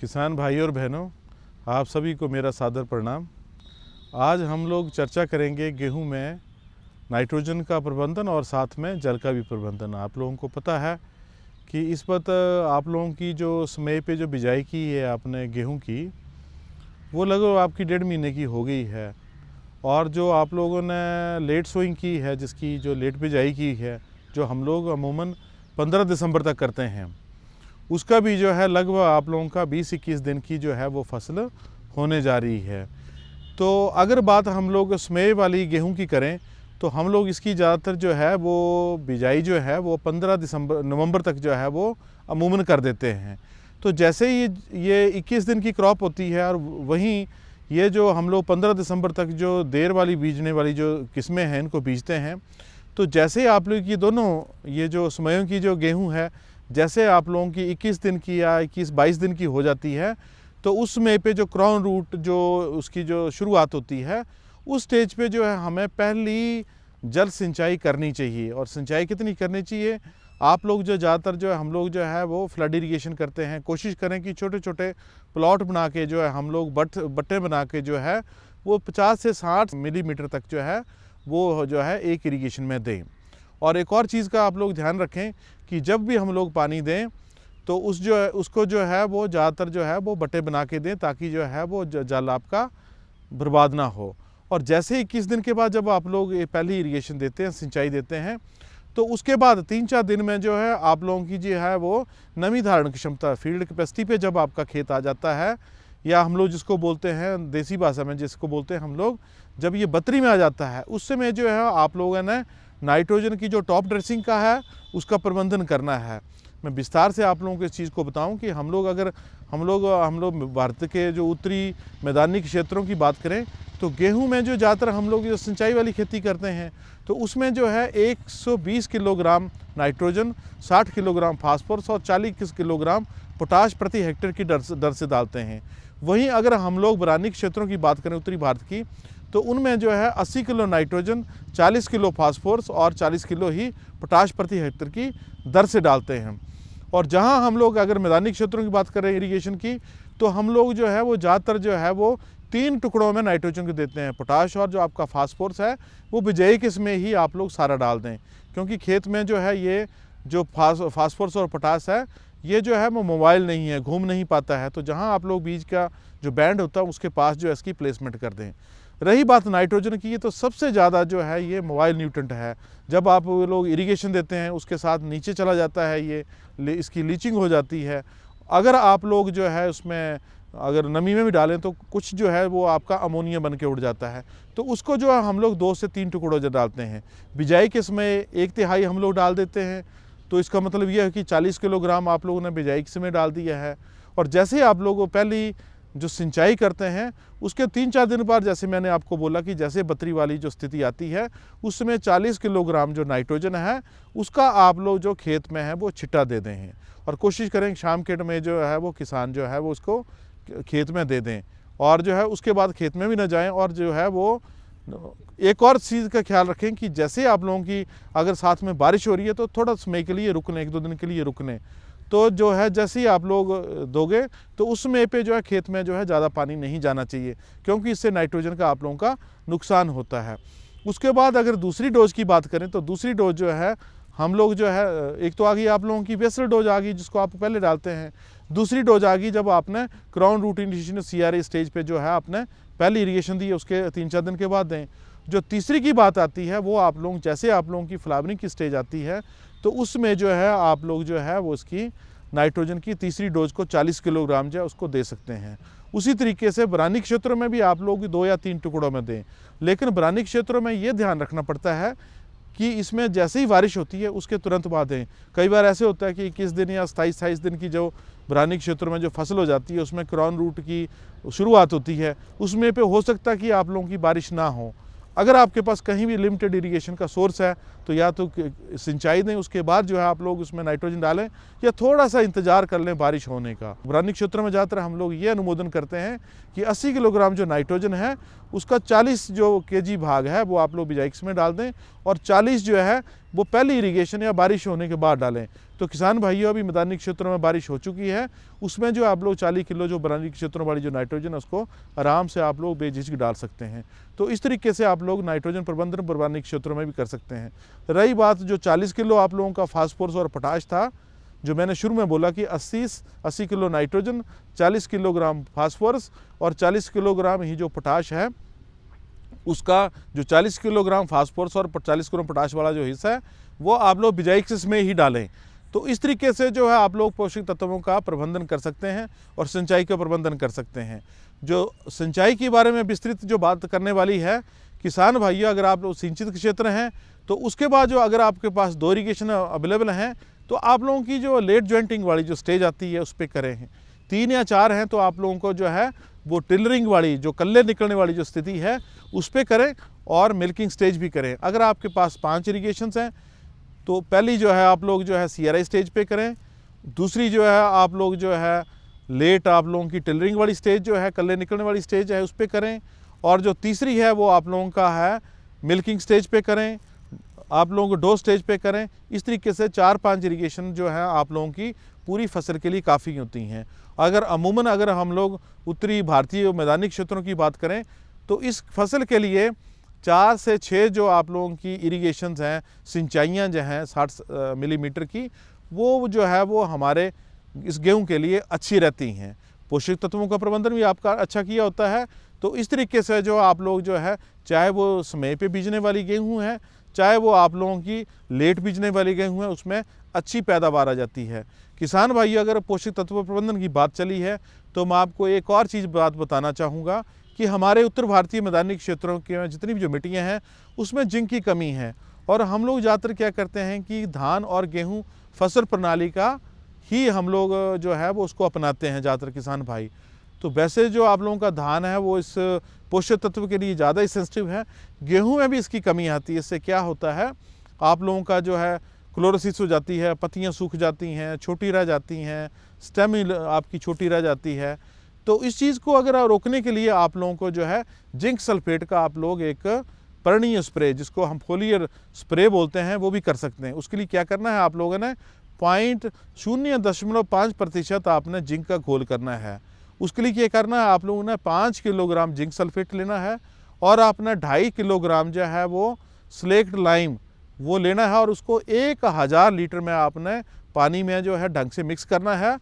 किसान भाई और बहनों, आप सभी को मेरा सादर प्रणाम। आज हम लोग चर्चा करेंगे गेहूं में नाइट्रोजन का प्रबंधन और साथ में जल का भी प्रबंधन। आप लोगों को पता है कि इस वक्त आप लोगों की जो समय पे जो बिजाई की है आपने गेहूं की, वो लगभग आपकी 1.5 महीने की हो गई है। और जो आप लोगों ने लेट सोइंग की है, जिसकी जो लेट बिजाई की है, जो हम लोग अमूमन 15 दिसंबर तक करते हैं, उसका भी जो है लगभग आप लोगों का 20-21 दिन की जो है वो फसल होने जा रही है। तो अगर बात हम लोग समय वाली गेहूं की करें तो हम लोग इसकी ज़्यादातर जो है वो बिजाई जो है वो 15 नवंबर तक जो है वो अमूमन कर देते हैं। तो जैसे ही ये 21 दिन की क्रॉप होती है और वहीं ये जो हम लोग 15 दिसंबर तक जो देर वाली बीजने वाली जो किस्में हैं इनको बीजते हैं, तो जैसे ही आप लोग ये दोनों ये जो समयों की जो गेहूं है, जैसे आप लोगों की 21 दिन की या 21-22 दिन की हो जाती है, तो उस समय पे जो क्राउन रूट जो उसकी जो शुरुआत होती है, उस स्टेज पे जो है हमें पहली जल सिंचाई करनी चाहिए। और सिंचाई कितनी करनी चाहिए? आप लोग जो ज़्यादातर जो है हम लोग जो है वो फ्लड इरीगेशन करते हैं। कोशिश करें कि छोटे छोटे प्लॉट बना के जो है हम लोग बट्टे बना के जो है वो 50 से 60 मिलीमीटर तक जो है वो जो है एक इरीगेशन में दें। और एक और चीज़ का आप लोग ध्यान रखें कि जब भी हम लोग पानी दें तो उसको जो है वो ज़्यादातर जो है वो बट्टे बना के दें, ताकि जो है वो जल आपका बर्बाद ना हो। और जैसे 21 दिन के बाद जब आप लोग ये पहली इरीगेशन देते हैं, सिंचाई देते हैं, तो उसके बाद 3-4 दिन में जो है आप लोगों की जो है वो नमी धारण की क्षमता, फील्ड कैपेसिटी पे जब आपका खेत आ जाता है, या हम लोग जिसको बोलते हैं देसी भाषा में जिसको बोलते हैं हम लोग, जब ये बतरी में आ जाता है, उस समय जो है आप लोगों ने नाइट्रोजन की जो टॉप ड्रेसिंग का है उसका प्रबंधन करना है। मैं विस्तार से आप लोगों को इस चीज़ को बताऊं कि हम लोग भारत के जो उत्तरी मैदानी क्षेत्रों की बात करें तो गेहूं में जो ज़्यादातर हम लोग जो सिंचाई वाली खेती करते हैं, तो उसमें जो है 120 किलोग्राम नाइट्रोजन, 60 किलोग्राम फास्फोरस और 40 किलोग्राम पोटाश प्रति हेक्टेयर की दर से डालते हैं। वहीं अगर हम लोग बरानी क्षेत्रों की बात करें उत्तरी भारत की, तो उनमें जो है 80 किलो नाइट्रोजन, 40 किलो फास्फोरस और 40 किलो ही पोटाश प्रति हेक्टेयर की दर से डालते हैं। और जहां हम लोग अगर मैदानी क्षेत्रों की बात करें इरीगेशन की, तो हम लोग जो है वो ज़्यादातर जो है वो 3 टुकड़ों में नाइट्रोजन को देते हैं। पोटाश और जो आपका फास्फोरस है वो बिजाई किस्म में ही आप लोग सारा डाल दें, क्योंकि खेत में जो है ये जो फास्फोरस और पोटाश है ये जो है वो मोबाइल नहीं है, घूम नहीं पाता है। तो जहाँ आप लोग बीज का जो बैंड होता है उसके पास जो है इसकी प्लेसमेंट कर दें। रही बात नाइट्रोजन की, तो सबसे ज़्यादा जो है ये मोबाइल न्यूट्रेंट है। जब आप लोग इरिगेशन देते हैं उसके साथ नीचे चला जाता है, ये इसकी लीचिंग हो जाती है। अगर आप लोग जो है उसमें अगर नमी में भी डालें तो कुछ जो है वो आपका अमोनिया बन के उड़ जाता है। तो उसको जो है हम लोग 2 से 3 टुकड़ों जो डालते हैं। बिजाई के समय 1/3 हम लोग डाल देते हैं, तो इसका मतलब यह है कि 40 किलोग्राम आप लोगों ने बिजाई के समय डाल दिया है। और जैसे ही आप लोग पहली जो सिंचाई करते हैं उसके 3-4 दिन बाद, जैसे मैंने आपको बोला कि जैसे बतरी वाली जो स्थिति आती है उस समय 40 किलोग्राम जो नाइट्रोजन है उसका आप लोग जो खेत में है वो छिट्टा दे दें। और कोशिश करें शाम के में जो है वो किसान जो है वो उसको खेत में दे दें, और जो है उसके बाद खेत में भी ना जाएं। और जो है वो एक और चीज़ का ख्याल रखें कि जैसे आप लोगों की अगर साथ में बारिश हो रही है तो थोड़ा समय के लिए रुक लें, 1-2 दिन के लिए रुक लें। तो जो है जैसे ही आप लोग दोगे तो उस समय पे जो है खेत में जो है ज़्यादा पानी नहीं जाना चाहिए, क्योंकि इससे नाइट्रोजन का आप लोगों का नुकसान होता है। उसके बाद अगर दूसरी डोज की बात करें तो दूसरी डोज जो है हम लोग जो है, एक तो आ गई आप लोगों की बेसल डोज आ गई जिसको आप पहले डालते हैं। दूसरी डोज आ गई जब आपने crown root initiation CRA stage पे जो है आपने पहली इरीगेशन दी है, उसके 3-4 दिन के बाद दें। जो तीसरी की बात आती है वो आप लोग जैसे आप लोगों की फ्लावरिंग की स्टेज आती है तो उसमें जो है आप लोग जो है वो उसकी नाइट्रोजन की तीसरी डोज को 40 किलोग्राम जो है उसको दे सकते हैं। उसी तरीके से बरानी क्षेत्रों में भी आप लोग 2 या 3 टुकड़ों में दें। लेकिन बरानी क्षेत्रों में ये ध्यान रखना पड़ता है कि इसमें जैसे ही बारिश होती है उसके तुरंत बाद दें। कई बार ऐसे होता है कि 21 दिन या 27 दिन की जो बरानी क्षेत्रों में जो फसल हो जाती है उसमें क्राउन रूट की शुरुआत होती है, उसमें पे हो सकता है कि आप लोगों की बारिश ना हो। अगर आपके पास कहीं भी लिमिटेड इरीगेशन का सोर्स है तो या तो सिंचाई दें, उसके बाद जो है आप लोग उसमें नाइट्रोजन डालें, या थोड़ा सा इंतजार कर लें बारिश होने का। बरानी क्षेत्रों में ज़्यादातर हम लोग ये अनुमोदन करते हैं कि 80 किलोग्राम जो नाइट्रोजन है उसका 40 जो kg भाग है वो आप लोग बिजाई में डाल दें, और 40 जो है वो पहली इरिगेशन या बारिश होने के बाद डालें। तो किसान भाइयों, अभी मैदानी क्षेत्रों में बारिश हो चुकी है, उसमें जो आप लोग 40 किलो जो मैदानी क्षेत्रों वाली जो नाइट्रोजन है उसको आराम से आप लोग बेझिझक डाल सकते हैं। तो इस तरीके से आप लोग नाइट्रोजन प्रबंधन मैदानी क्षेत्रों में भी कर सकते हैं। रही बात जो 40 किलो आप लोगों का फास्फोरस और पोटाश था, जो मैंने शुरू में बोला कि 80 किलो नाइट्रोजन, 40 किलोग्राम फास्फोरस और 40 किलोग्राम ही जो पोटाश है, उसका जो 40 किलोग्राम फास्फोरस और 40 किलो पोटाश वाला जो हिस्सा है वो आप लोग बिजाई एक्सिस में ही डालें। तो इस तरीके से जो है आप लोग पोषक तत्वों का प्रबंधन कर सकते हैं और सिंचाई का प्रबंधन कर सकते हैं। जो सिंचाई के बारे में विस्तृत जो बात करने वाली है, किसान भाइयों, अगर आप लोग सिंचित क्षेत्र हैं तो उसके बाद जो अगर आपके पास 2 इरीगेशन अवेलेबल हैं तो आप लोगों की जो लेट ज्वाइंटिंग वाली जो स्टेज आती है उस पर करें हैं। 3 या 4 हैं तो आप लोगों को जो है वो टिलरिंग वाली जो कल्ले निकलने वाली जो स्थिति है उस पर करें और मिल्किंग स्टेज भी करें। अगर आपके पास 5 इरीगेशंस हैं तो पहली जो है आप लोग जो है CRI स्टेज पे करें, दूसरी जो है आप लोग जो है लेट आप लोगों की टिलरिंग वाली स्टेज जो है कल्ले निकलने वाली स्टेज है उस पर करें, और जो तीसरी है वो आप लोगों का है मिल्किंग स्टेज पे करें, आप लोगों को डो स्टेज पे करें। इस तरीके से 4-5 इरीगेशन जो है आप लोगों की पूरी फसल के लिए काफ़ी होती हैं। अगर हम लोग उत्तरी भारतीय मैदानी क्षेत्रों की बात करें तो इस फसल के लिए 4 से 6 जो आप लोगों की इरीगेशंस हैं, सिंचाइयाँ जो हैं 60 मिलीमीटर की, वो जो है वो हमारे इस गेहूं के लिए अच्छी रहती हैं। पोषक तत्वों का प्रबंधन भी आपका अच्छा किया होता है। तो इस तरीके से जो आप लोग जो है, चाहे वो समय पे बीजने वाली गेहूं है, चाहे वो आप लोगों की लेट बीजने वाली गेहूं है, उसमें अच्छी पैदावार आ जाती है। किसान भाई, अगर पोषक तत्व प्रबंधन की बात चली है तो मैं आपको एक और चीज़ बताना चाहूँगा कि हमारे उत्तर भारतीय मैदानी क्षेत्रों के जितनी भी जो मिट्टियाँ हैं उसमें जिंक की कमी है, और हम लोग ज़्यादातर क्या करते हैं कि धान और गेहूँ फसल प्रणाली का ही हम लोग जो है वो उसको अपनाते हैं ज़्यादातर किसान भाई। तो वैसे जो आप लोगों का धान है वो इस पोषक तत्व के लिए ज़्यादा ही सेंसिटिव है, गेहूं में भी इसकी कमी आती है। इससे क्या होता है, आप लोगों का जो है क्लोरोसिस हो जाती है, पत्तियां सूख जाती हैं, छोटी रह जाती हैं, स्टेम आपकी छोटी रह जाती है। तो इस चीज़ को अगर रोकने के लिए आप लोगों को जो है जिंक सल्फेट का आप लोग एक पर्णीय स्प्रे, जिसको हम फोलियर स्प्रे बोलते हैं, वो भी कर सकते हैं। उसके लिए क्या करना है, आप लोगों ने 0.05% आपने जिंक का घोल करना है। उसके लिए क्या करना है, आप लोगों ने 5 किलोग्राम जिंक सल्फेट लेना है और आपने 2.5 किलोग्राम जो है वो स्लेक्ट लाइम वो लेना है, और उसको 1000 लीटर में आपने पानी में जो है ढंग से मिक्स करना है।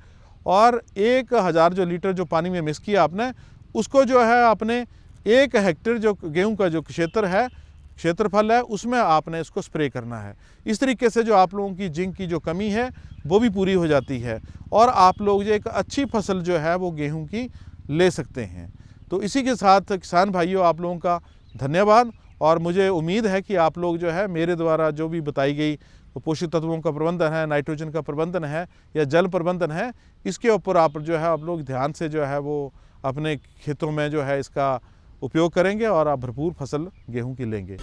और 1000 जो लीटर जो पानी में मिक्स किया आपने, उसको जो है आपने 1 हेक्टेयर जो गेहूं का जो क्षेत्रफल है उसमें आपने इसको स्प्रे करना है। इस तरीके से जो आप लोगों की जिंक की जो कमी है वो भी पूरी हो जाती है, और आप लोग जो एक अच्छी फसल जो है वो गेहूं की ले सकते हैं। तो इसी के साथ किसान भाइयों, आप लोगों का धन्यवाद, और मुझे उम्मीद है कि आप लोग जो है मेरे द्वारा जो भी बताई गई पोषक तत्वों का प्रबंधन है, नाइट्रोजन का प्रबंधन है या जल प्रबंधन है, इसके ऊपर आप जो है आप लोग ध्यान से जो है वो अपने खेतों में जो है इसका उपयोग करेंगे और आप भरपूर फसल गेहूं की लेंगे।